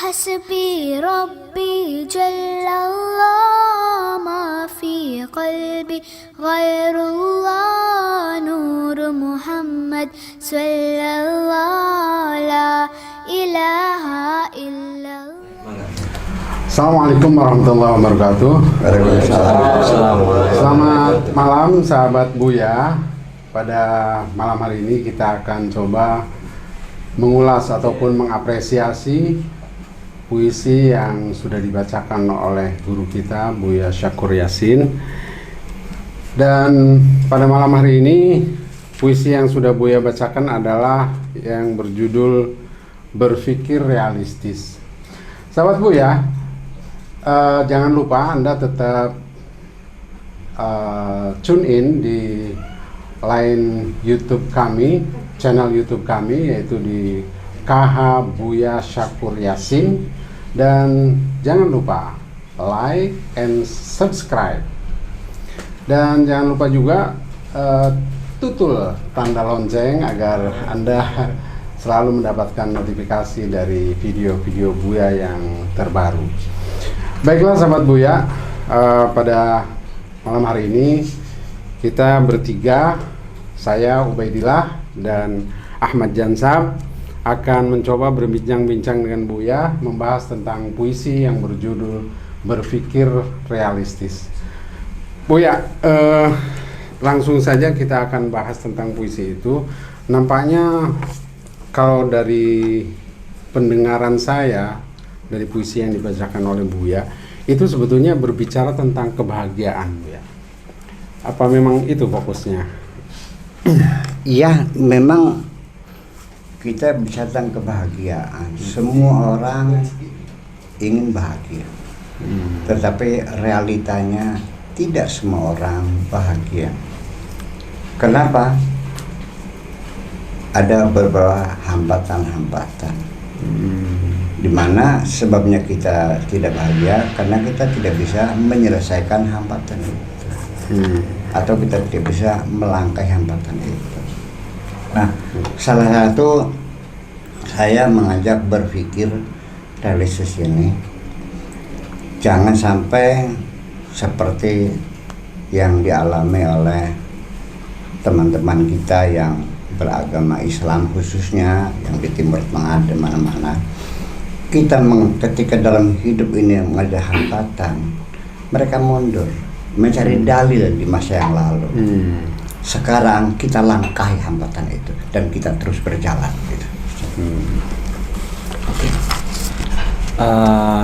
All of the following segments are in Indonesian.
حسبي ربي جل الله ما في قلبي غير الله نور محمد صلى الله لا إله إلا الله. Assalamualaikum warahmatullahi wabarakatuh. Selamat malam sahabat Buya. Pada malam hari ini kita akan coba mengulas ataupun mengapresiasi puisi yang sudah dibacakan oleh guru kita Buya Syakur Yasin. Dan pada malam hari ini puisi yang sudah Buya bacakan adalah yang berjudul Berpikir Realistis. Sahabat Buya, jangan lupa Anda tetap tune in di line YouTube kami, channel YouTube kami, yaitu di KH Buya Syakur Yasin. Dan jangan lupa like and subscribe. Dan jangan lupa juga tutul tanda lonceng agar Anda selalu mendapatkan notifikasi dari video-video Buya yang terbaru. Baiklah sahabat Buya, pada malam hari ini kita bertiga, saya Ubaidillah dan Ahmad Jansab, akan mencoba berbincang-bincang dengan Buya membahas tentang puisi yang berjudul Berpikir Realistis. Buya, langsung saja kita akan bahas tentang puisi itu. Nampaknya kalau dari pendengaran saya dari puisi yang dibacakan oleh Buya itu sebetulnya berbicara tentang kebahagiaan, Buya. Apa memang itu fokusnya? Iya, memang kita bicara tentang kebahagiaan. Semua orang ingin bahagia, tetapi realitanya tidak semua orang bahagia. Kenapa? Ada beberapa hambatan-hambatan, di mana sebabnya kita tidak bahagia karena kita tidak bisa menyelesaikan hambatan itu, atau kita tidak bisa melangkahi hambatan itu. Nah, salah satu saya mengajak berpikir realistis ini, jangan sampai seperti yang dialami oleh teman-teman kita yang beragama Islam, khususnya yang di Timur Tengah dan mana-mana. Kita ketika dalam hidup ini menghadapi hambatan, mereka mundur mencari dalil di masa yang lalu. Sekarang kita langkahi hambatan itu dan kita terus berjalan gitu.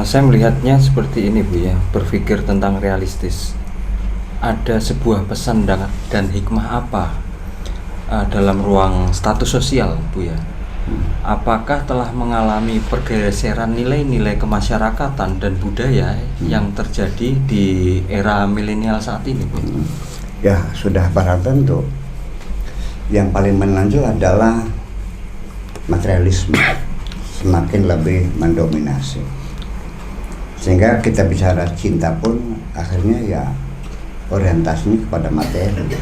Saya melihatnya seperti ini, Bu ya, berpikir tentang realistis. Ada sebuah pesan dan hikmah apa dalam ruang status sosial, Bu ya? Apakah telah mengalami pergeseran nilai-nilai kemasyarakatan dan budaya yang terjadi di era milenial saat ini, Bu? Ya, sudah barang tentu. Yang paling menonjol adalah materialisme semakin lebih mendominasi, sehingga kita bicara cinta pun akhirnya ya orientasinya kepada materi.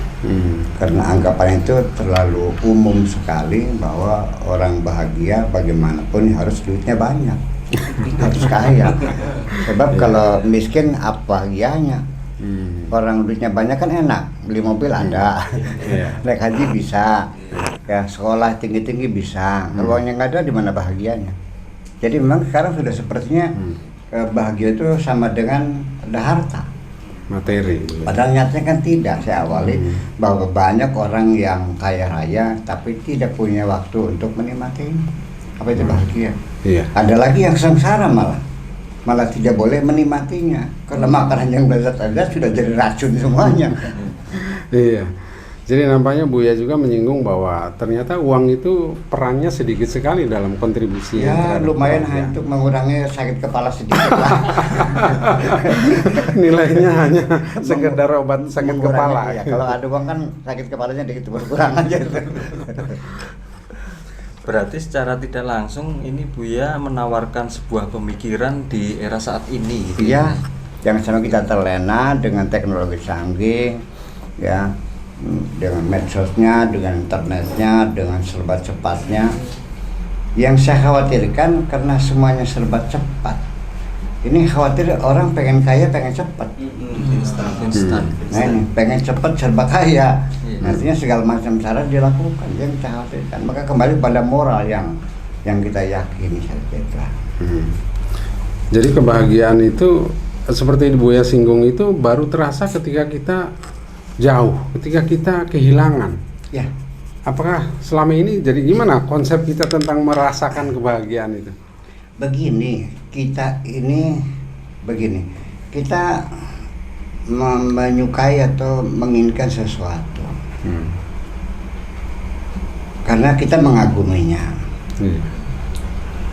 Karena anggapan itu terlalu umum sekali bahwa orang bahagia bagaimanapun harus duitnya banyak, harus kaya. Sebab kalau miskin apa bahagianya? Orang duitnya banyak kan enak, beli mobil ada, naik haji bisa, ya sekolah tinggi-tinggi bisa. Kalau uangnya nggak ada, di mana bahagianya? Jadi memang sekarang sudah sepertinya bahagia itu sama dengan ada harta, Materi. padahal nyatanya kan tidak. Saya awali bahwa banyak orang yang kaya raya tapi tidak punya waktu untuk menikmatinya. Apa itu bahagia? Iya. Ada lagi yang sengsara malah tidak boleh menikmatinya karena makanan yang lezat-lezat sudah jadi racun semuanya. Iya. Jadi nampaknya Buya juga menyinggung bahwa ternyata uang itu perannya sedikit sekali dalam kontribusi. Ya lumayan untuk mengurangi sakit kepala sedikit lah. Nilainya hanya sekedar obat sakit kepala. Ya, kalau ada uang kan sakit kepalanya dikit berkurang aja. Berarti secara tidak langsung ini Buya menawarkan sebuah pemikiran di era saat ini. Gitu. Iya, jangan sampai kita terlena dengan teknologi canggih, ya, dengan medsosnya, dengan internetnya, dengan serba cepatnya. Yang saya khawatirkan karena semuanya serba cepat. Ini khawatir orang pengen kaya, pengen cepat. Instan. Nah ini pengen cepat serba kaya. Iya. Artinya segala macam cara dilakukan. Yang saya khawatirkan. Maka kembali pada moral yang kita yakini saja. Jadi kebahagiaan itu seperti Buya singgung itu baru terasa ketika kita jauh, ketika kita kehilangan. Ya. Apakah selama ini jadi gimana konsep kita tentang merasakan kebahagiaan itu? Begini, kita menyukai atau menginginkan sesuatu karena kita mengaguminya.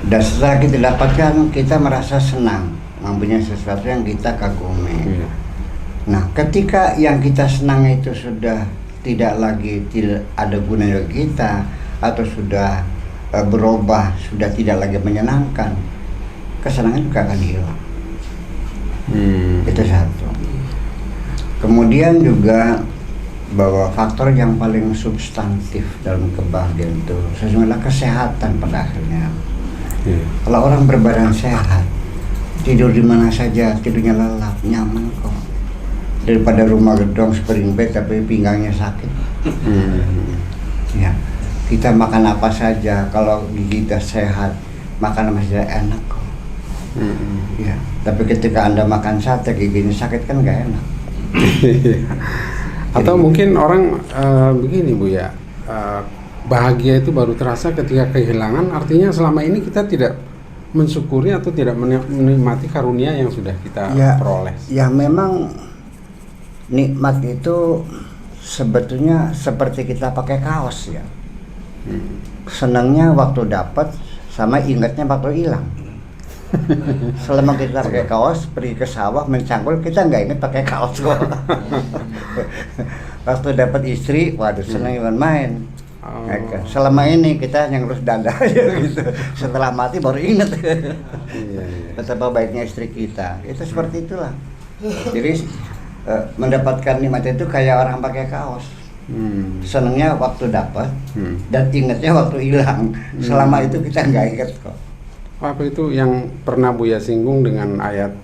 Dan setelah kita dapatkan, kita merasa senang mempunyai sesuatu yang kita kagumi. Nah, ketika yang kita senang itu sudah tidak ada gunanya bagi kita, atau sudah berubah, sudah tidak lagi menyenangkan, kesenangan juga akan hilang. Itu satu. Kemudian juga bahwa faktor yang paling substantif dalam kebahagiaan itu sesungguhnya kesehatan pada akhirnya. Kalau orang berbadan sehat, tidur di mana saja tidurnya lelap, nyaman kok. Daripada rumah gedong spring bed tapi pinggangnya sakit. Ya, kita makan apa saja kalau gigi kita sehat, makan apa saja enak kok. Ya, tapi ketika Anda makan sate giginya sakit kan nggak enak. Atau mungkin orang begini Bu ya, bahagia itu baru terasa ketika kehilangan, artinya selama ini kita tidak mensyukuri atau tidak menikmati karunia yang sudah kita peroleh. Ya memang nikmat itu sebetulnya seperti kita pakai kaos ya. Senangnya waktu dapat sama ingatnya waktu hilang. Selama kita pakai kaos, pergi ke sawah mencangkul, kita nggak ingat pakai kaos kok. Waktu dapat istri, waduh senang main. Selama ini kita yang ngurus dada gitu. Setelah mati baru ingat. Betapa baiknya istri kita. Itu seperti itulah. Jadi mendapatkan nikmat itu kayak orang pakai kaos. Senangnya waktu dapat dan ingatnya waktu hilang. Selama itu kita nggak ingat kok. Apa itu yang pernah Buya singgung dengan ayat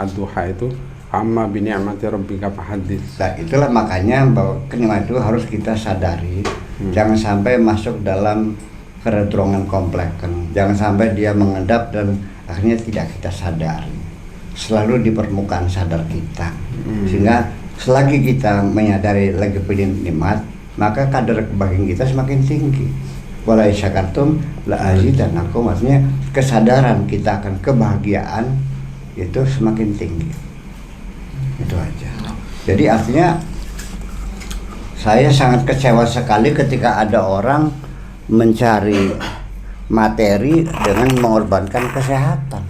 Ad-Duha itu, amma bi ni'mati rabbika fahadits. Nah, itulah makanya bahwa kenikmatan itu harus kita sadari. Jangan sampai masuk dalam keredrongan kompleks. Jangan sampai dia mengendap dan akhirnya tidak kita sadari. Selalu di permukaan sadar kita. Sehingga selagi kita menyadari lagi punya nikmat, maka kadar kebahagiaan kita semakin tinggi. Wala syakartum la azidannakum, maksudnya kesadaran kita akan kebahagiaan itu semakin tinggi. Itu aja. Jadi artinya saya sangat kecewa sekali ketika ada orang mencari materi dengan mengorbankan kesehatan.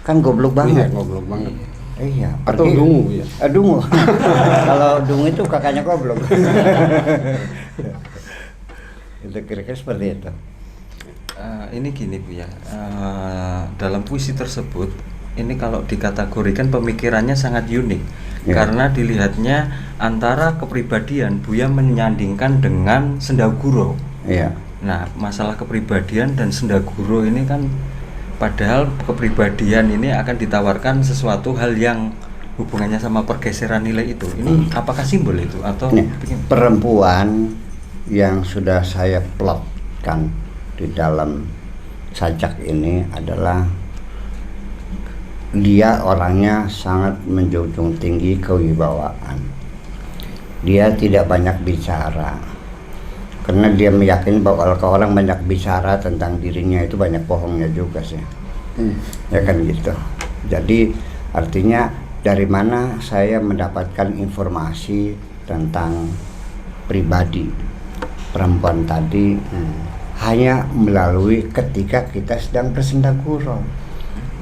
Kan goblok banget. Iya, goblok banget. Iya, Atau dungu ya. Dungu. Kalau dungu itu kakaknya goblok. Itu kira-kira seperti itu. Ini gini Bu ya, dalam puisi tersebut ini kalau dikategorikan pemikirannya sangat unik karena dilihatnya antara kepribadian Buya menyandingkan dengan Sendaguro. Iya. Nah, masalah kepribadian dan Sendaguro ini kan padahal kepribadian ini akan ditawarkan sesuatu hal yang hubungannya sama pergeseran nilai itu. Ini apakah simbol itu atau perempuan yang sudah saya plotkan di dalam sajak ini adalah dia orangnya sangat menjunjung tinggi kewibawaan. Dia tidak banyak bicara karena dia meyakini bahwa kalau orang banyak bicara tentang dirinya itu banyak bohongnya juga sih. Ya kan gitu. Jadi artinya dari mana saya mendapatkan informasi tentang pribadi perempuan tadi hanya melalui ketika kita sedang bersendaguro.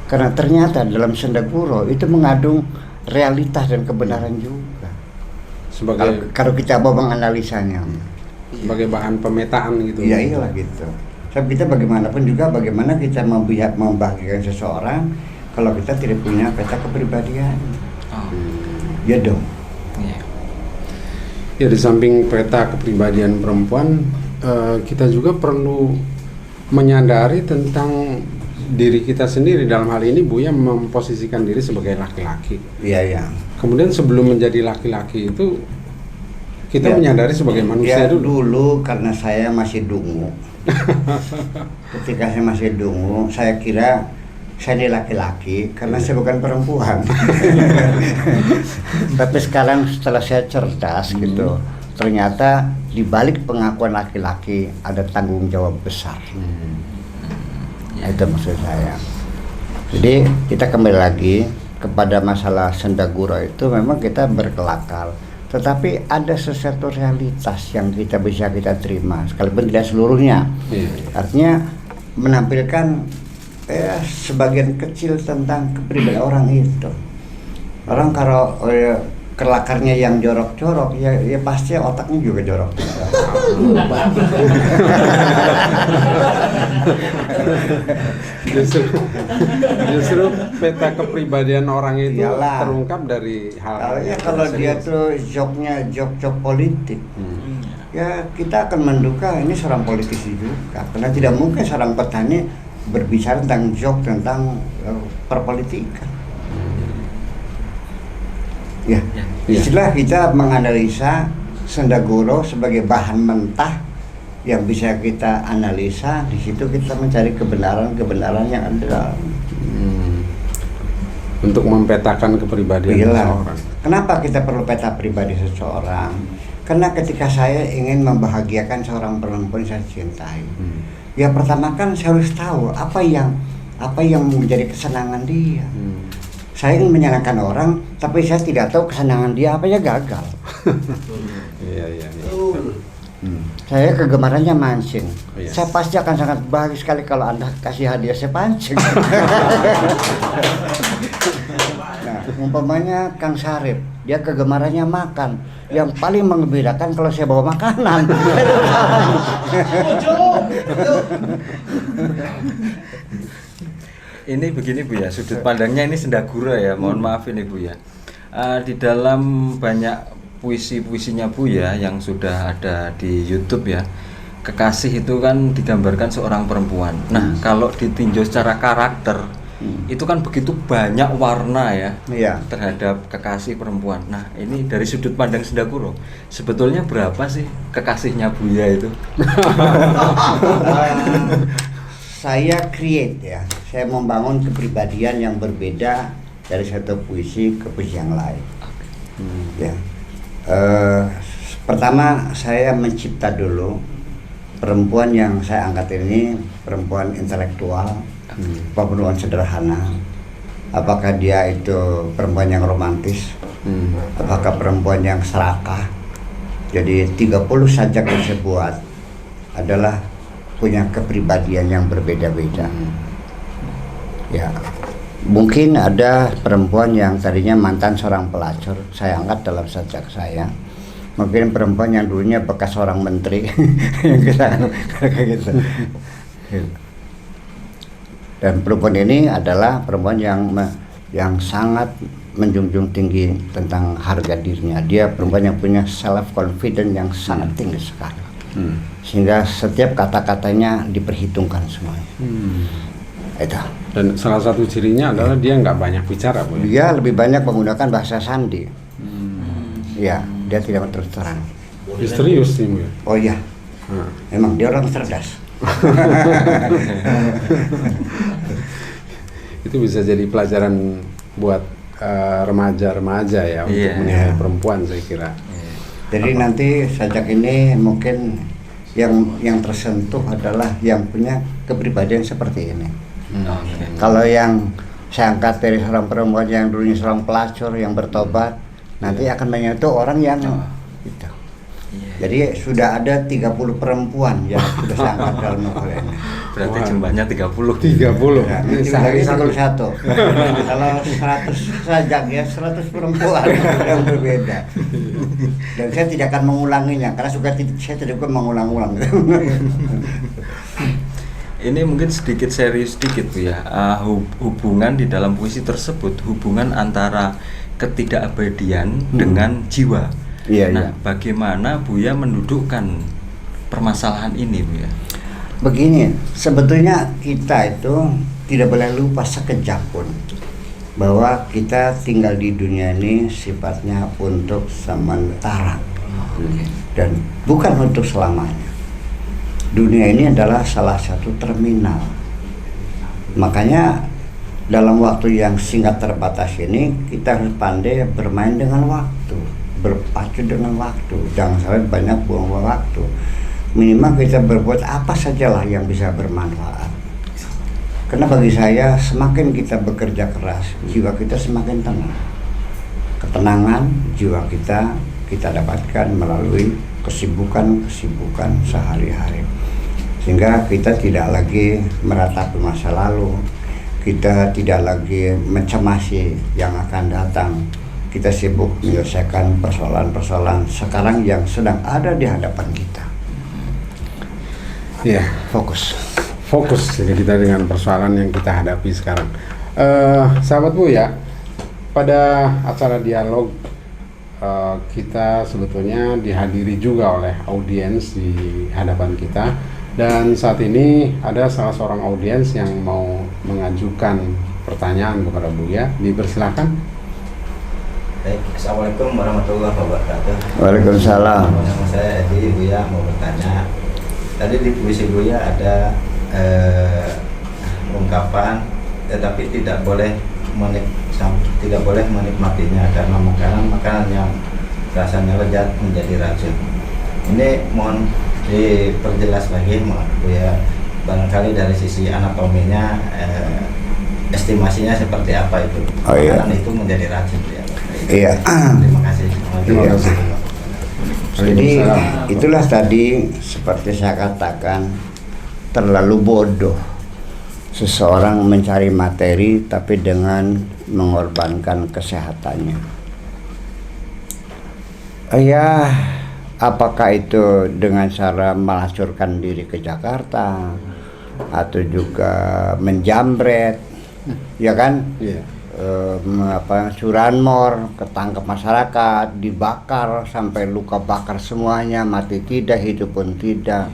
Karena ternyata dalam sendaguro itu mengandung realitas dan kebenaran juga. Kalau kita mau menganalisanya. Sebagai bahan pemetaan gitu. Iya iyalah gitu. Sebab kita bagaimanapun juga bagaimana kita membahagiakan seseorang kalau kita tidak punya peta kepribadian. Ya dong. Ya di samping peta kepribadian perempuan, kita juga perlu menyadari tentang diri kita sendiri. Dalam hal ini Buya memposisikan diri sebagai laki-laki. Iya, iya. Kemudian sebelum menjadi laki-laki itu kita Ya. menyadari sebagai manusia Ya, dulu. dulu karena saya masih dungu. Ketika saya masih dungu, saya kira saya ini laki-laki karena saya bukan perempuan. Tapi sekarang setelah saya cerdas gitu, ternyata di balik pengakuan laki-laki ada tanggung jawab besar. Itu maksud saya. Jadi kita kembali lagi kepada masalah sendaguro itu, memang kita berkelakar, tetapi ada sesuatu realitas yang kita bisa kita terima sekalipun tidak seluruhnya. Artinya menampilkan sebagian kecil tentang kepribadian orang itu. Orang kalau kelakarnya yang jorok-jorok, ya pasti otaknya juga jorok. Justru peta kepribadian orang itu Iyalah. terungkap dari hal Kalau dia tuh jok politik, ya kita akan menduga ini seorang politisi juga, karena tidak mungkin seorang petani berbicara tentang tentang perpolitikan. Ya, istilah kita menganalisa sendaguro sebagai bahan mentah yang bisa kita analisa. Di situ kita mencari kebenaran yang ada. Untuk mempetakan kepribadian seseorang. Kenapa kita perlu peta pribadi seseorang? Karena ketika saya ingin membahagiakan seorang perempuan yang saya cintai, ya pertama kan saya harus tahu apa yang menjadi kesenangan dia. Saya ingin menyenangkan orang, tapi saya tidak tahu kesenangan dia apa, ya gagal. Iya. Saya kegemarannya mancing. Iya. Saya pasti akan sangat bahagia sekali kalau Anda kasih hadiah saya pancing. Nah, umpamanya Kang Sarip, dia kegemarannya makan. Yang paling mengembirakan kalau saya bawa makanan. Ini begini Bu ya, sudut pandangnya ini sendagura ya, mohon maaf ini Bu ya. Di dalam banyak puisi-puisinya Bu ya yang sudah ada di YouTube ya, kekasih itu kan digambarkan seorang perempuan. Nah, kalau ditinjau secara karakter, itu kan begitu banyak warna ya, terhadap kekasih perempuan. Nah, ini dari sudut pandang sendaguro, sebetulnya berapa sih kekasihnya Buya itu? Saya create ya, saya membangun kepribadian yang berbeda dari satu puisi ke puisi yang lain. Ya, pertama saya mencipta dulu perempuan yang saya angkat ini perempuan intelektual, perempuan sederhana. Apakah dia itu perempuan yang romantis? Apakah perempuan yang serakah? Jadi 30 sajak yang saya buat adalah punya kepribadian yang berbeda-beda. Ya, mungkin ada perempuan yang tadinya mantan seorang pelacur, saya angkat dalam sajak saya. Mungkin perempuan yang dulunya bekas seorang menteri, yang kita kayak gitu. Dan perempuan ini adalah perempuan yang sangat menjunjung tinggi tentang harga dirinya. Dia perempuan yang punya self confidence yang sangat tinggi sekali. Sehingga setiap kata-katanya diperhitungkan semuanya. Itu. Dan salah satu cirinya adalah dia nggak banyak bicara, Bu. Dia lebih banyak menggunakan bahasa sandi. Ya, dia tidak terus terang. Misterius nih, Bu. Oh iya, memang dia orang cerdas. Itu bisa jadi pelajaran buat remaja-remaja ya, untuk menilai perempuan, saya kira. Jadi nanti sajak ini mungkin yang tersentuh adalah yang punya kepribadian seperti ini. Kalau yang saya angkat dari seorang perempuan yang dulunya seorang pelacur yang bertobat, nanti akan menyentuh orang yang itu. Jadi sudah ada 30 perempuan yang sudah saya angkat dalam novel ini. Berarti jumlahnya 30. 30. Ya, nanti lagi 31. Kalau 100 sajak ya 100 perempuan yang berbeda. Dan saya tidak akan mengulanginya karena saya tidak akan mengulang-ulang. Ini mungkin sedikit Bu ya, hubungan di dalam puisi tersebut, hubungan antara ketidakabadian dengan jiwa. Iya. Bagaimana Buya mendudukkan permasalahan ini Bu ya? Begini, sebetulnya kita itu tidak boleh lupa sekejap pun bahwa kita tinggal di dunia ini sifatnya untuk sementara dan bukan untuk selamanya. Dunia ini adalah salah satu terminal. Makanya dalam waktu yang singkat terbatas ini kita harus pandai bermain dengan waktu, berpacu dengan waktu, jangan sampai banyak buang-buang waktu. Minimal kita berbuat apa sajalah yang bisa bermanfaat. Karena bagi saya semakin kita bekerja keras, jiwa kita semakin tenang. Ketenangan jiwa kita dapatkan melalui kesibukan sehari-hari. Sehingga kita tidak lagi meratapi masa lalu, kita tidak lagi mencemasi yang akan datang. Kita sibuk menyelesaikan persoalan-persoalan sekarang yang sedang ada di hadapan kita. Ya, fokus jadi kita dengan persoalan yang kita hadapi sekarang. Sahabat Buya, pada acara dialog kita sebetulnya dihadiri juga oleh audiens di hadapan kita, dan saat ini ada salah seorang audiens yang mau mengajukan pertanyaan kepada Buya. Dipersilakan. Baik, Assalamualaikum warahmatullahi wabarakatuh. Waalaikumsalam. Nama saya Edi, Buya mau bertanya. Tadi di puisi Buya ada ungkapan tetapi tidak boleh menikmatinya karena makanan yang rasanya lezat menjadi racun. Ini mohon diperjelas lagi, Buya, barangkali dari sisi anatominya estimasinya seperti apa itu makanan itu menjadi racun, ya. Iya. Terima kasih. Terima kasih. Jadi itulah tadi seperti saya katakan, terlalu bodoh seseorang mencari materi tapi dengan mengorbankan kesehatannya. Ya, apakah itu dengan cara melacurkan diri ke Jakarta atau juga menjambret, ya kan? Iya. Curanmor, ketangkep masyarakat, dibakar sampai luka bakar semuanya, mati tidak, hidup pun tidak.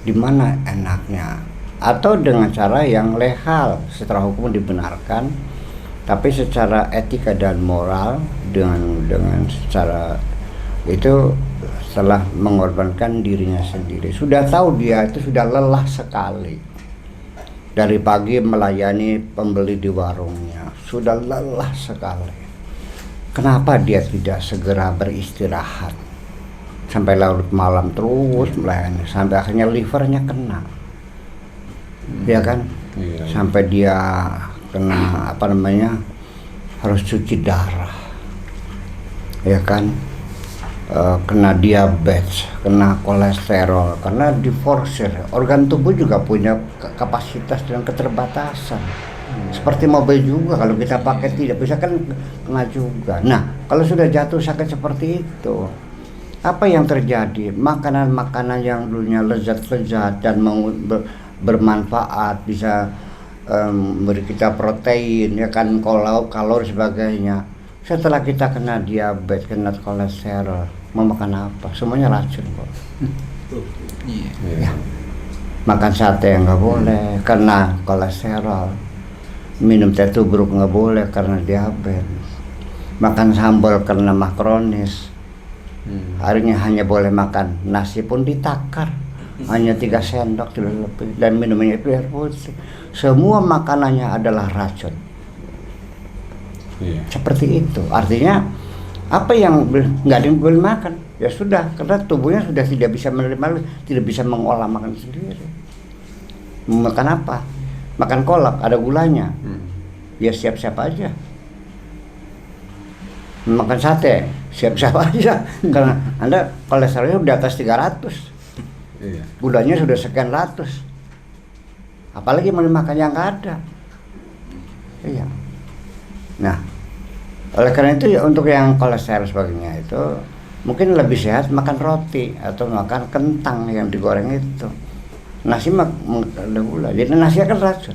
Di mana enaknya? Atau dengan cara yang legal secara hukum dibenarkan, tapi secara etika dan moral dengan secara itu setelah mengorbankan dirinya sendiri. Sudah tahu dia itu sudah lelah sekali. Dari pagi melayani pembeli di warungnya, sudah lelah sekali. Kenapa dia tidak segera beristirahat? Sampai larut malam terus melayani, sampai akhirnya livernya kena. Ya kan? Iya. Sampai dia kena harus cuci darah. Ya kan? Kena diabetes, kena kolesterol, karena diforsir. Organ tubuh juga punya kapasitas dan keterbatasan. Seperti mobil juga, kalau kita pakai tidak bisa kan kena juga. Nah, kalau sudah jatuh sakit seperti itu, apa yang terjadi? Makanan-makanan yang dulunya lezat-lezat dan bermanfaat, bisa memberi kita protein, ya kan, kalori sebagainya. Setelah kita kena diabetes, kena kolesterol, mau makan apa? Semuanya racun kok. Ya. Makan sate nggak boleh karena kolesterol. Minum teh tubruk nggak boleh karena diabetes. Makan sambal karena makronis. Harinya hanya boleh makan nasi pun ditakar. Hanya 3 sendok tidak lebih, dan minumnya itu air putih. Semua makanannya adalah racun. Seperti itu, artinya apa yang nggak ada yang boleh makan, ya sudah, karena tubuhnya sudah tidak bisa menerima, tidak bisa mengolah makan sendiri. Makan apa? Makan kolak, ada gulanya, ya siap-siap aja. Makan sate, siap-siap aja, karena Anda kolesterolnya udah atas 300, gulanya sudah sekian ratus, apalagi mau makan yang nggak ada. Iya. Nah, oleh karena itu ya, untuk yang kolesterol sebagainya itu mungkin lebih sehat makan roti atau makan kentang yang digoreng itu. Nasi ada gula, jadi nasi akan racun.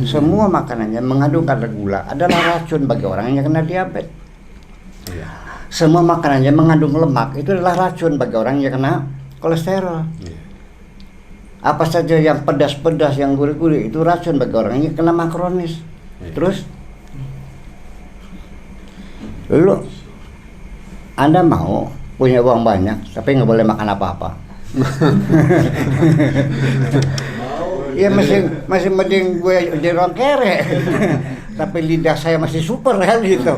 Semua makanannya mengandung kadar gula adalah racun bagi orang yang kena diabetes. Semua makanannya mengandung lemak itu adalah racun bagi orang yang kena kolesterol. Apa saja yang pedas-pedas, yang gurih-gurih itu racun bagi orang ini, kena makronis. Terus lu Anda mau punya uang banyak tapi nggak boleh makan apa-apa? Iya masih mending gue jadi orang kere. Tapi lidah saya masih super kan gitu.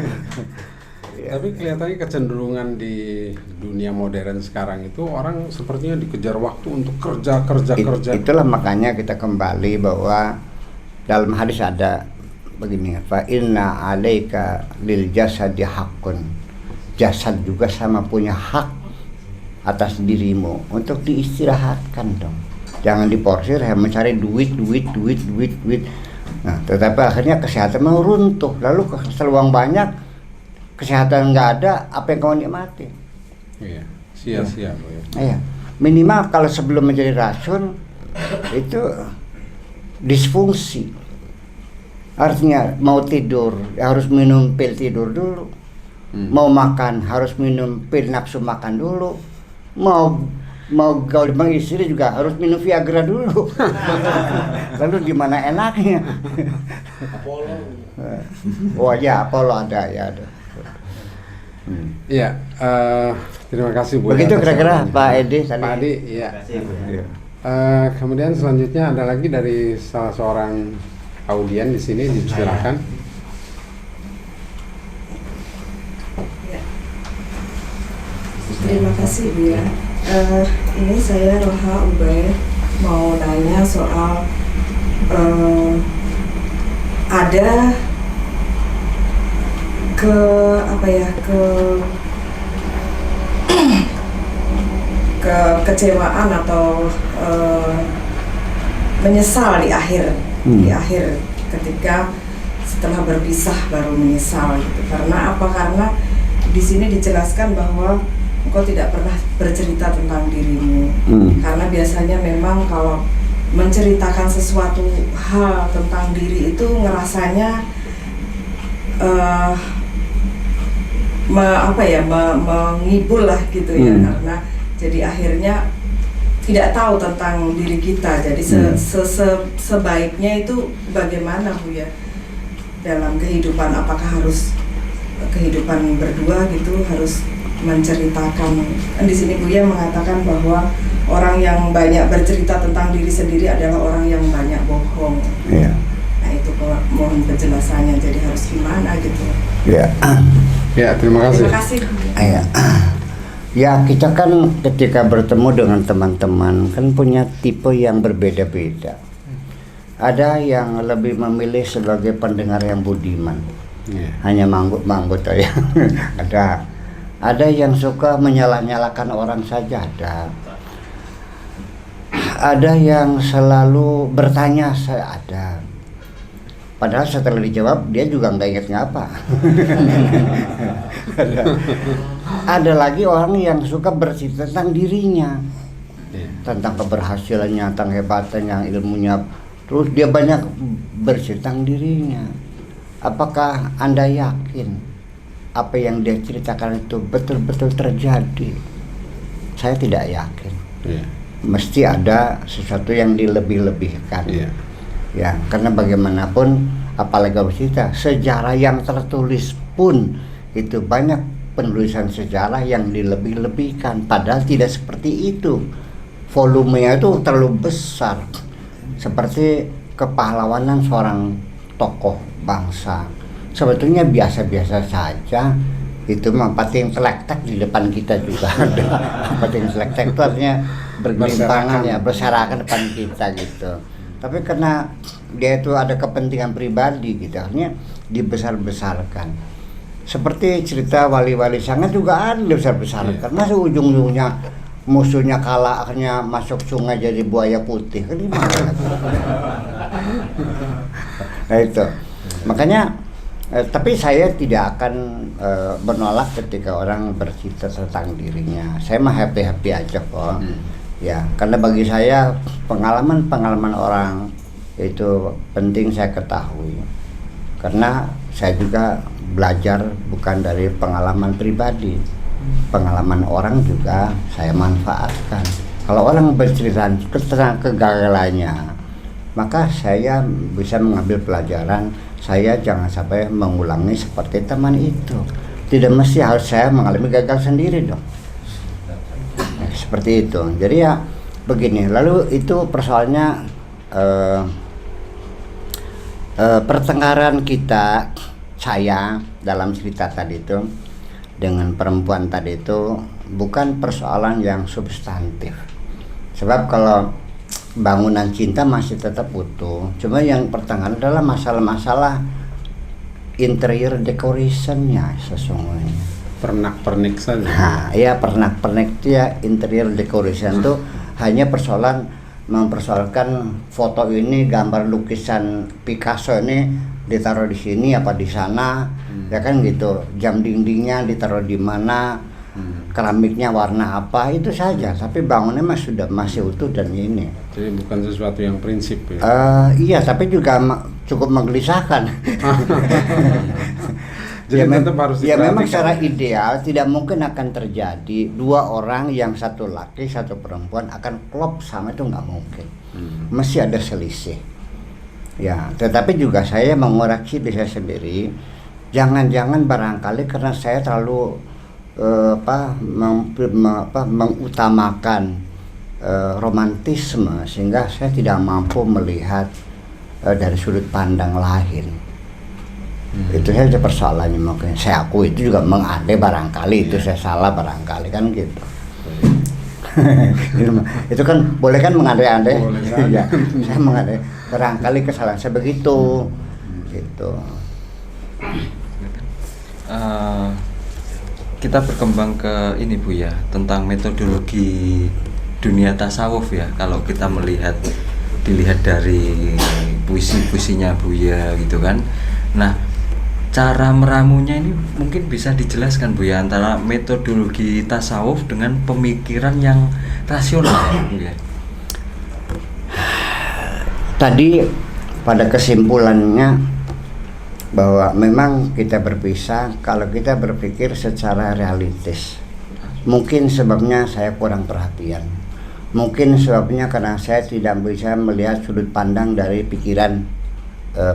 Tapi kelihatannya kecenderungan di dunia modern sekarang itu orang sepertinya dikejar waktu untuk kerja. Itulah makanya kita kembali bahwa dalam hadis ada begini, fa inna 'alaika lil jasadi haqqun. Jasad juga sama punya hak atas dirimu untuk diistirahatkan dong. Jangan diporsir mencari duit. Nah, tetapi akhirnya kesehatan mau runtuh. Lalu uang banyak, kesehatan nggak ada, apa yang kamu nikmati? Iya, sia-sia. Iya. Minimal kalau sebelum menjadi racun itu disfungsi. Artinya mau tidur harus minum pil tidur dulu. Mau makan harus minum pil nafsu makan dulu. Mau gaul dengan istri juga harus minum Viagra dulu. Lalu gimana enaknya? Apollo. Oh ya, Apollo ada ya. Iya, terima kasih Bu. Begitu kira-kira Pak Edi tadi. Pak Adi, iya. Iya. Kemudian selanjutnya ada lagi dari salah seorang audien di sini, silakan. Terima kasih Bu ya. Ini saya Roha Ubay mau nanya soal ada kekecewaan atau menyesal di akhir ketika setelah berpisah baru menyesal gitu. Karena apa? Karena di sini dijelaskan bahwa engkau tidak pernah bercerita tentang dirimu. Karena biasanya memang kalau menceritakan sesuatu hal tentang diri itu ngerasanya menghibur lah gitu ya, karena jadi akhirnya tidak tahu tentang diri kita. Jadi sebaiknya itu bagaimana Bu ya dalam kehidupan, apakah harus kehidupan berdua gitu harus menceritakan. Di sini Buya mengatakan bahwa orang yang banyak bercerita tentang diri sendiri adalah orang yang banyak bohong. Iya. Nah itu mohon penjelasannya, jadi harus gimana gitu. Iya. Ya, terima kasih. Terima kasih. Iya. Ya, kita kan ketika bertemu dengan teman-teman kan punya tipe yang berbeda-beda. Ada yang lebih memilih sebagai pendengar yang budiman. Hanya manggut-manggut aja. Ada yang suka menyalah-nyalakan orang saja, ada yang selalu bertanya, ada. Padahal setelah dijawab dia juga nggak ingat ngapa. Ada lagi orang yang suka bercerita tentang dirinya, tentang keberhasilannya, tentang hebatnya, ilmunya. Terus dia banyak bercerita tentang dirinya. Apakah Anda yakin apa yang dia ceritakan itu betul-betul terjadi? Saya tidak yakin. Mesti ada sesuatu yang dilebih-lebihkan. Ya, karena bagaimanapun apalagi bercerita sejarah yang tertulis pun itu banyak penulisan sejarah yang dilebih-lebihkan, padahal tidak seperti itu. Volumenya itu terlalu besar. Seperti kepahlawanan seorang tokoh bangsa sebetulnya biasa-biasa saja. Itu mah pating selektek di depan kita juga ada. Pating selektek itu artinya bergelimpangan ya, berserakan depan kita gitu. Tapi karena dia itu ada kepentingan pribadi gitu, akhirnya dibesar-besarkan. Seperti cerita wali-wali sangat juga ada dibesar-besarkan. Masa ujung-ujungnya musuhnya kalah, akhirnya masuk sungai jadi buaya putih, kan gimana? Nah itu, makanya tapi saya tidak akan menolak ketika orang bercerita tentang dirinya. Saya mah happy-happy aja kok. Ya, karena bagi saya pengalaman orang itu penting saya ketahui. Karena saya juga belajar bukan dari pengalaman pribadi. Pengalaman orang juga saya manfaatkan. Kalau orang bercerita tentang kegagalannya, maka saya bisa mengambil pelajaran. Saya jangan sampai mengulangi seperti teman itu. Tidak mesti harus saya mengalami gagal sendiri dong. Seperti itu. Jadi ya begini. Lalu itu persoalannya pertengkaran kita, saya dalam cerita tadi itu dengan perempuan tadi itu bukan persoalan yang substantif. Sebab kalau bangunan cinta masih tetap utuh, cuma yang pertengahan adalah masalah-masalah interior decorationnya sesungguhnya. Pernak-pernik saja. Nah, ya pernak-pernik itu ya interior decoration tuh hanya mempersoalkan foto ini, gambar lukisan Picasso ini ditaruh di sini apa di sana, ya kan gitu. Jam dindingnya ditaruh di mana, keramiknya warna apa, itu saja. Tapi bangunannya masih utuh dan ini. Jadi bukan sesuatu yang prinsip ya. Iya, tapi juga cukup menggelisahkan. Jadi tetap harus ya memang diperhatikan. secara ideal tidak mungkin akan terjadi dua orang yang satu laki satu perempuan akan klop sama, itu nggak mungkin. Mesti ada selisih. Ya, tetapi juga saya mengoreksi diri saya sendiri. Jangan-jangan barangkali karena saya terlalu mengutamakan romantisme sehingga saya tidak mampu melihat dari sudut pandang lain. Itu saja persoalannya. Mungkin saya akui itu juga mengade barangkali itu saya salah barangkali kan gitu. Itu kan boleh kan mengade-ade. Ya, saya mengade barangkali kesalahan saya begitu gitu. Kita berkembang ke ini Bu ya, tentang metodologi dunia tasawuf ya. Kalau kita dilihat dari puisi-puisinya Buya gitu kan. Nah, cara meramunya ini mungkin bisa dijelaskan Bu ya, antara metodologi tasawuf dengan pemikiran yang rasional Bu ya. Tadi pada kesimpulannya bahwa memang kita berpisah kalau kita berpikir secara realistis. Mungkin sebabnya saya kurang perhatian. Mungkin sebabnya karena saya tidak bisa melihat sudut pandang dari pikiran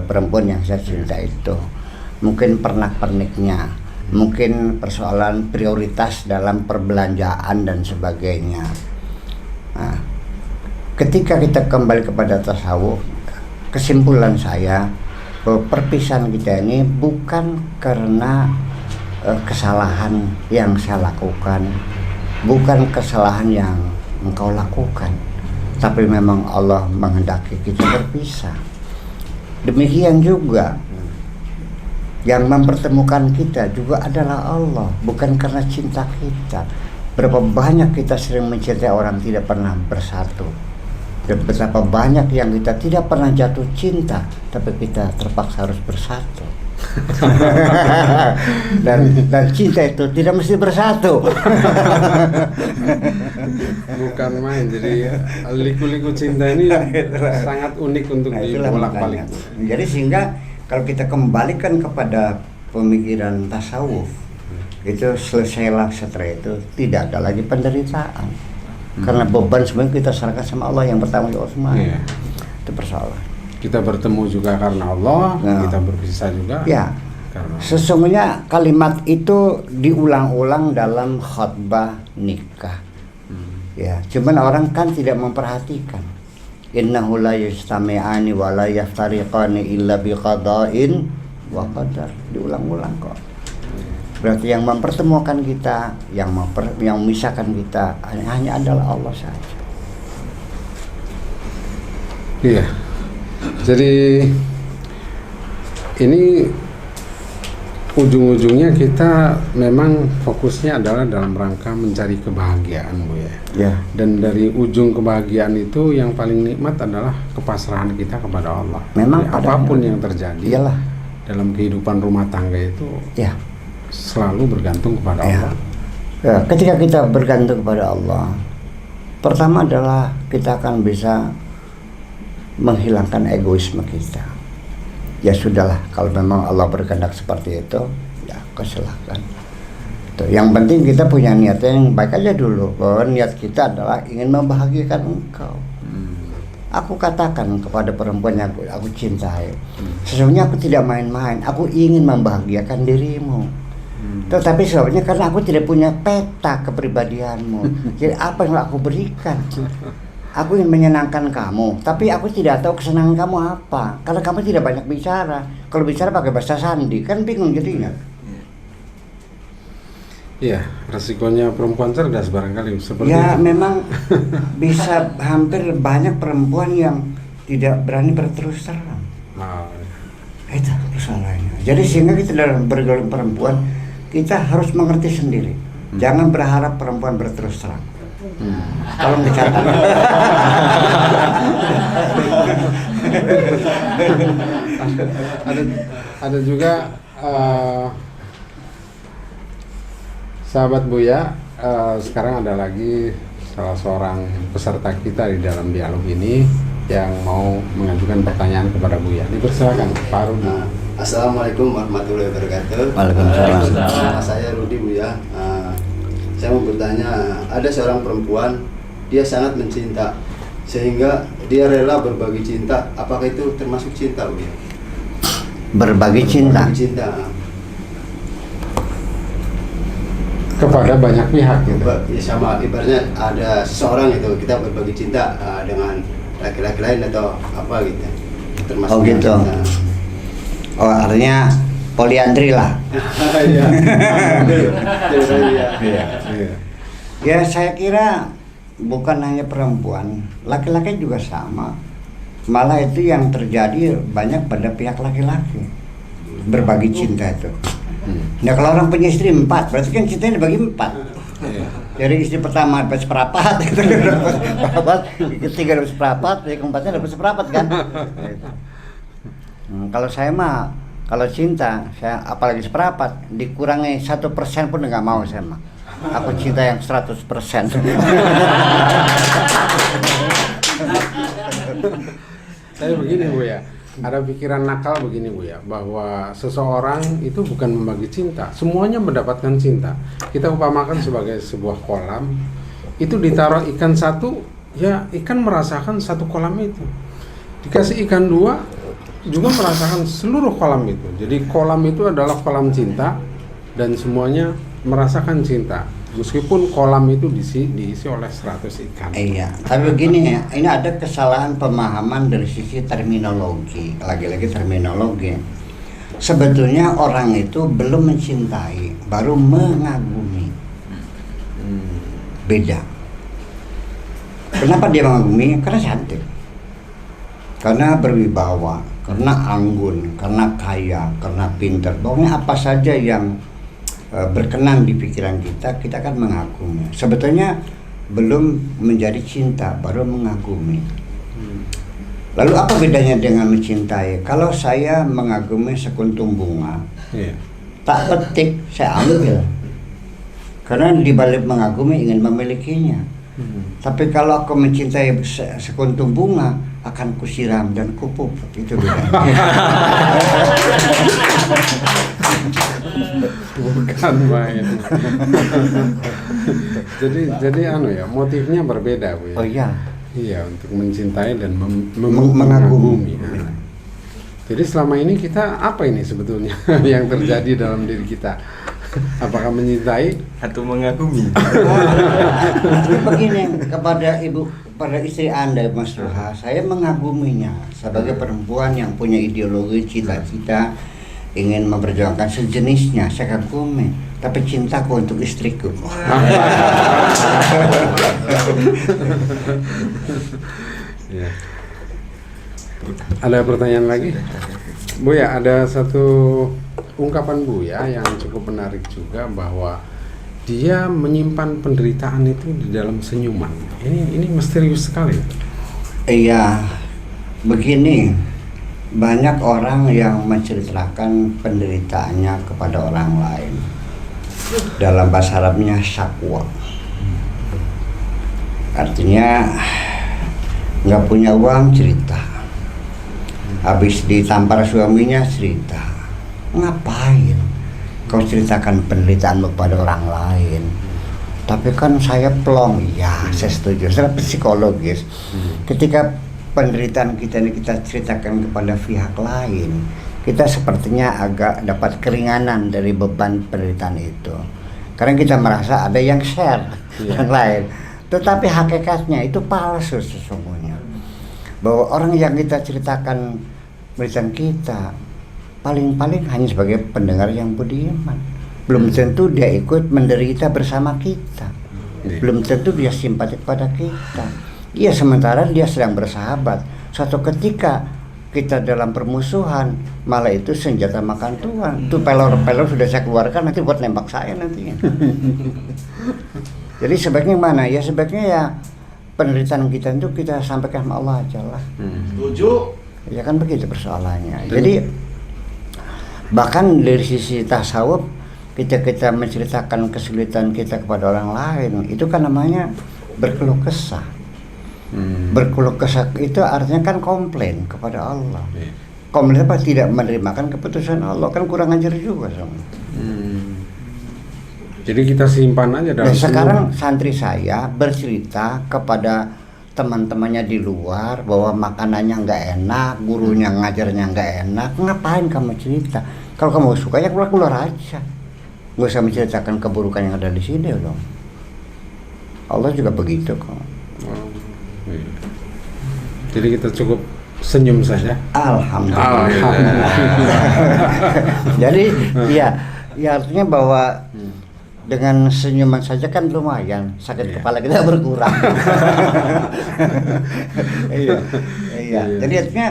perempuan yang saya cinta itu. Mungkin pernak-perniknya, mungkin persoalan prioritas dalam perbelanjaan dan sebagainya. Nah, ketika kita kembali kepada tasawuf, kesimpulan saya perpisahan kita ini bukan karena kesalahan yang saya lakukan, bukan kesalahan yang engkau lakukan, tapi memang Allah menghendaki kita berpisah. Demikian juga yang mempertemukan kita juga adalah Allah, bukan karena cinta kita. Berapa banyak kita sering mencintai orang tidak pernah bersatu, dan betapa banyak yang kita tidak pernah jatuh cinta tapi kita terpaksa harus bersatu. dan cinta itu tidak mesti bersatu. Bukan main. Jadi liku-liku cinta ini sangat unik untuk dibolak-balik. Jadi sehingga kalau kita kembalikan kepada pemikiran tasawuf, itu selesailah setelah itu tidak ada lagi penderitaan. Karena beban sebenarnya kita serahkan sama Allah yang pertama di Osman. Itu persoalan. Kita bertemu juga karena Allah, kita berpisah juga. Ya. Karena Sesungguhnya kalimat itu diulang-ulang dalam khutbah nikah. Ya, cuman orang kan tidak memperhatikan. Innahu la yajtami'ani wa la yaftariqani illa biqada'in wa qadar. Diulang-ulang kok. Berarti yang mempertemukan kita, yang memisahkan kita hanya adalah Allah saja. iya. Jadi ini ujung-ujungnya kita memang fokusnya adalah dalam rangka mencari kebahagiaan Bu ya. Ya. Dan dari ujung kebahagiaan itu yang paling nikmat adalah kepasrahan kita kepada Allah. Memang Jadi, apapun yang terjadi iyalah. dalam kehidupan rumah tangga itu Ya. selalu bergantung kepada Allah. Ya, ketika kita bergantung kepada Allah, pertama adalah kita akan bisa menghilangkan egoisme kita. Ya sudahlah, kalau memang Allah berkehendak seperti itu, ya silakan. Gitu. Yang penting kita punya niat yang baik aja dulu, bahwa niat kita adalah ingin membahagiakan engkau. Aku katakan kepada perempuan yang aku cintai, sesungguhnya aku tidak main-main, aku ingin membahagiakan dirimu. Tetapi sebabnya karena aku tidak punya peta kepribadianmu. Jadi apa yang aku berikan? Aku ingin menyenangkan kamu, tapi aku tidak tahu kesenangan kamu apa. Karena kamu tidak banyak bicara. Kalau bicara pakai bahasa sandi, kan bingung jadinya. Iya, resikonya perempuan cerdas barangkali seperti Ya itu. memang bisa hampir banyak perempuan yang tidak berani berterus terang. Nah, Itu persoalannya. Jadi sehingga kita dalam bergaul perempuan, kita harus mengerti sendiri. Jangan berharap perempuan berterus terang. Tolong dicatat. ada juga sahabat Buya, sekarang ada lagi salah seorang peserta kita di dalam dialog ini yang mau mengajukan pertanyaan kepada Buya. Dipersilakan Pak Rudi. Assalamualaikum warahmatullahi wabarakatuh. Waalaikumsalam. Nama saya Rudi Buya. Saya mau bertanya, ada seorang perempuan, dia sangat mencinta sehingga dia rela berbagi cinta. Apakah itu termasuk cinta, Buya? Berbagi cinta. Berbagi cinta. Kepada banyak pihak gitu. Ya, sama ibaratnya ada seseorang itu kita berbagi cinta dengan laki-laki lain atau apa gitu. Termasuk Oh gitu. cinta. Oh artinya poliandri lah. Iya. Iya. Iya. Ya saya kira bukan hanya perempuan, laki-laki juga sama. Malah itu yang terjadi banyak pada pihak laki-laki, berbagi cinta itu. Nah kalau orang punya istri 4, berarti kan cintanya dibagi 4. Jadi istri pertama dapat seperempat, ketiga dapat seperempat, yang keempatnya dapat seperempat kan. Kalau saya mah, kalau cinta, saya apalagi seperempat, dikurangi 1% pun nggak mau saya mah. Aku cinta yang 100%. Saya begini Bu ya, ada pikiran nakal begini Bu ya, bahwa seseorang itu bukan membagi cinta, semuanya mendapatkan cinta. Kita upamakan sebagai sebuah kolam, itu ditaruh ikan satu, ya ikan merasakan satu kolam itu. Dikasih ikan 2, juga merasakan seluruh kolam itu. Jadi kolam itu adalah kolam cinta dan semuanya merasakan cinta. Meskipun kolam itu diisi oleh 100 ikan. Iya, tapi begini ya, ini ada kesalahan pemahaman dari sisi terminologi. Lagi-lagi terminologi. Sebetulnya orang itu belum mencintai, baru mengagumi. Beda. Kenapa dia mengagumi? Karena cantik, karena berwibawa, karena anggun, karena kaya, karena pintar. Pokoknya apa saja yang berkenan di pikiran kita, kita akan mengagumi. Sebetulnya belum menjadi cinta, baru mengagumi. Lalu apa bedanya dengan mencintai? Kalau saya mengagumi sekuntum bunga, tak petik, saya ambil. Karena dibalik mengagumi ingin memilikinya. Tapi kalau aku mencintai sekuntum bunga, akan kusiram dan kupupuk. Itu bedanya. Bukan main. jadi ya, motifnya berbeda Bu ya. Oh iya. Iya, untuk mencintai dan Mengagumi. Nah. Jadi selama ini kita apa ini sebetulnya yang terjadi dalam diri kita? Apakah mencintai Atau mengagumi? Tapi begini, kepada ibu, pada istri Anda Mas Ruha, saya mengaguminya sebagai perempuan yang punya ideologi, cita-cita, ingin memperjuangkan sejenisnya, saya kagumi. Tapi cintaku untuk istriku. Ya. Ada pertanyaan lagi? Bu ya, ada satu ungkapan Bu ya yang cukup menarik juga, bahwa dia menyimpan penderitaan itu di dalam senyuman. Ini misterius sekali. Iya, begini, banyak orang yang menceritakan penderitaannya kepada orang lain. Dalam bahasa Arabnya syakwa. Artinya nggak punya uang cerita. Habis ditampar suaminya cerita. Ngapain? kau ceritakan penderitaanmu kepada orang lain. Tapi kan saya plong, ya saya setuju. Secara psikologis, ketika penderitaan kita ini kita ceritakan kepada pihak lain, kita sepertinya agak dapat keringanan dari beban penderitaan itu. Karena kita merasa ada yang share yang lain. Tetapi hakikatnya itu palsu sesungguhnya. Bahwa orang yang kita ceritakan penderitaan kita paling-paling hanya sebagai pendengar yang budiman. Belum tentu dia ikut menderita bersama kita. Belum tentu dia simpati kepada kita. Iya, sementara dia sedang bersahabat. Suatu ketika kita dalam permusuhan, malah itu senjata makan tuan. Itu pelor-pelor sudah saya keluarkan nanti buat nembak saya nantinya. Jadi sebaiknya mana? Ya sebaiknya ya penderitaan kita itu kita sampaikan sama Allah aja lah. Setuju. Ya kan begitu persoalannya. Jadi bahkan dari sisi tasawuf kita menceritakan kesulitan kita kepada orang lain, itu kan namanya berkeluh kesah. Berkeluh kesah itu artinya kan komplain kepada Allah. Komplain apa? Tidak menerimakan keputusan Allah, kan kurang ajar juga sama. Jadi kita simpan aja dalam. Nah, sekarang santri saya bercerita kepada teman-temannya di luar bahwa makanannya nggak enak, gurunya ngajarnya nggak enak. Ngapain kamu cerita? Kalau kamu suka ya keluar aja. Nggak usah menceritakan keburukan yang ada di sini dong. Allah juga begitu kok. Jadi kita cukup senyum saja. Alhamdulillah. Jadi ya artinya bahwa dengan senyuman saja kan lumayan, sakit kepala kita berkurang. Iya. Jadi artinya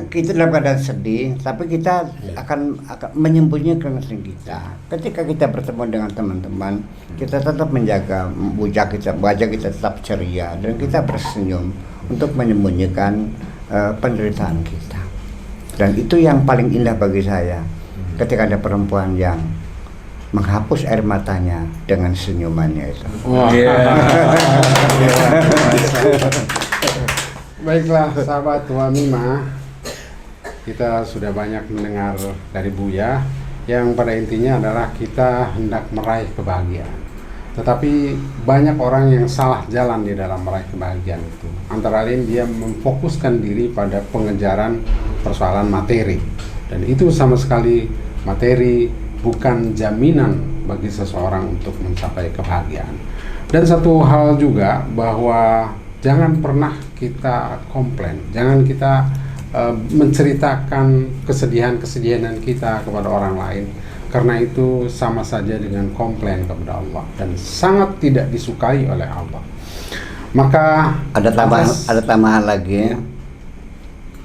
kita dalam keadaan sedih, tapi kita akan menyembunyikan sedih kita. Ketika kita bertemu dengan teman-teman, kita tetap menjaga wajah kita tetap ceria dan kita bersenyum untuk menyembunyikan penderitaan kita. Dan itu yang paling indah bagi saya, ketika ada perempuan yang menghapus air matanya dengan senyumannya itu. Baiklah sahabat Wamima, kita sudah banyak mendengar dari Buya yang pada intinya adalah kita hendak meraih kebahagiaan. Tetapi banyak orang yang salah jalan di dalam meraih kebahagiaan itu. Antara lain dia memfokuskan diri pada pengejaran persoalan materi. Dan itu sama sekali materi bukan jaminan bagi seseorang untuk mencapai kebahagiaan. Dan satu hal juga bahwa jangan pernah kita komplain, jangan kita menceritakan kesedihan-kesedihan kita kepada orang lain, karena itu sama saja dengan komplain kepada Allah dan sangat tidak disukai oleh Allah. Maka ada tambahan lagi.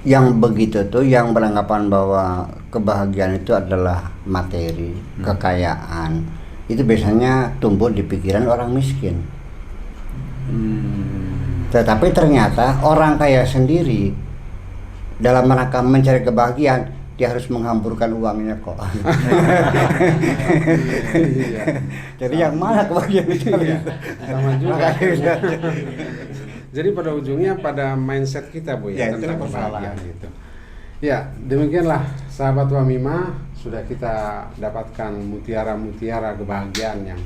Yang begitu tuh yang beranggapan bahwa kebahagiaan itu adalah materi, kekayaan, itu biasanya tumbuh di pikiran orang miskin. Tetapi ternyata orang kaya sendiri dalam rangka mencari kebahagiaan dia harus menghamburkan uangnya kok. Jadi yang mana kebahagiaan itu? Sama juga. Jadi pada ujungnya pada mindset kita Bu ya, tentang kebahagiaan itu. Ya, demikianlah sahabat Wamima, sudah kita dapatkan mutiara-mutiara kebahagiaan yang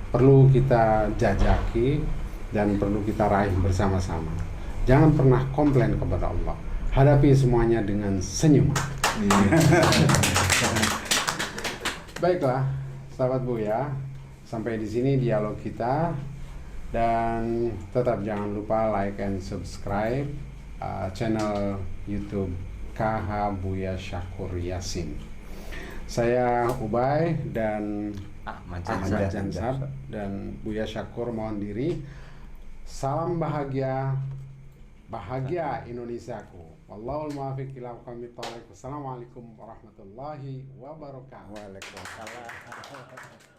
perlu kita jajaki dan perlu kita raih bersama-sama. Jangan pernah komplain kepada Allah. Hadapi semuanya dengan senyum. Baiklah, sahabat Buya, sampai di sini dialog kita. Dan tetap jangan lupa like and subscribe channel YouTube KH Buya Syakur Yasin. Saya Ubay dan Ahmad Jansab dan Buya Syakur mohon diri. Salam bahagia, bahagia Indonesiaku. Wallahul muwaffiq ila aqwamit thoriq. Wassalamualaikum warahmatullahi wabarakatuh. Waalaikumsalam.